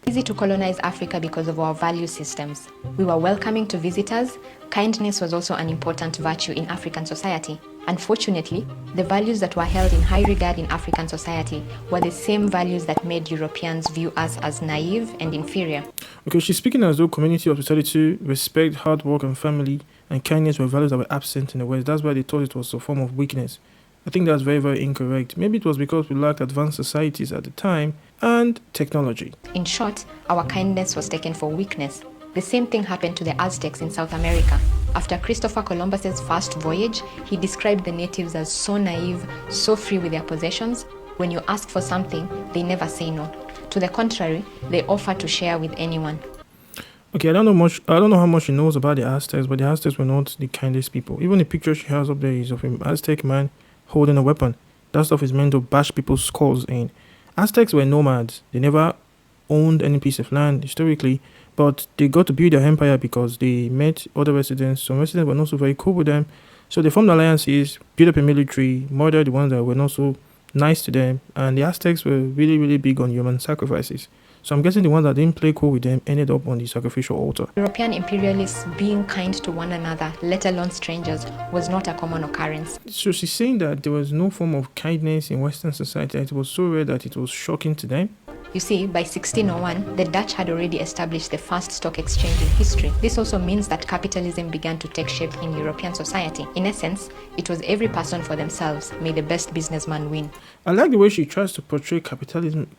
Easy to colonize Africa because of our value systems. We were welcoming to visitors. Kindness was also an important virtue in African society. Unfortunately, the values that were held in high regard in African society were the same values that made Europeans view us as naive and inferior. Okay, she's speaking as though community, hospitality, respect, hard work, and family and kindness were values that were absent in the West. That's why they thought it was a form of weakness. I think that's very, very incorrect. Maybe it was because we lacked advanced societies at the time and technology. In short, our kindness was taken for weakness. The same thing happened to the Aztecs in South America. After Christopher Columbus's first voyage, he described the natives as so naive, so free with their possessions. When you ask for something, they never say no. To the contrary, they offer to share with anyone. Okay, I don't know how much she knows about the Aztecs, but the Aztecs were not the kindest people. Even the picture she has up there is of an Aztec man holding a weapon. That stuff is meant to bash people's skulls in. Aztecs were nomads. They never owned any piece of land historically, but they got to build their empire because they met other residents. Some residents were not so very cool with them, so they formed alliances, built up a military, murdered the ones that were not so nice to them, and the Aztecs were really, really big on human sacrifices. So I'm guessing the ones that didn't play cool with them ended up on the sacrificial altar. European imperialists being kind to one another, let alone strangers, was not a common occurrence. So she's saying that there was no form of kindness in Western society. It was so rare that it was shocking to them. You see, by 1601, the Dutch had already established the first stock exchange in history. This also means that capitalism began to take shape in European society. In essence, it was every person for themselves. May the best businessman win. I like the way she tries to portray capitalism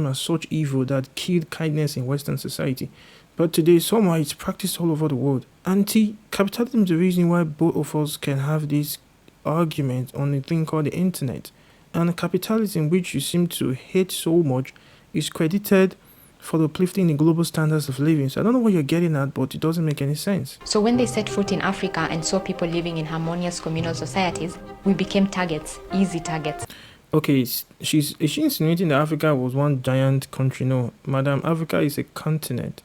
as such evil that killed kindness in Western society. But today, somehow it's practiced all over the world. Anti-capitalism is the reason why both of us can have this argument on a thing called the internet. And capitalism, which you seem to hate so much, is credited for uplifting the global standards of living. So I don't know what you're getting at, but it doesn't make any sense. So when they set foot in Africa and saw people living in harmonious communal societies, we became targets, easy targets. Okay, is she insinuating that Africa was one giant country? No, madam, Africa is a continent.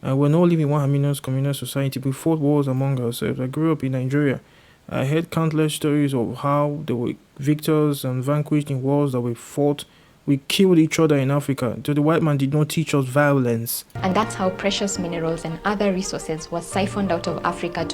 We're not living in one harmonious communal society. We fought wars among ourselves. I grew up in Nigeria. I heard countless stories of how there were victors and vanquished in wars that were fought. We killed each other in Africa. So the white man did not teach us violence. And that's how precious minerals and other resources were siphoned out of Africa to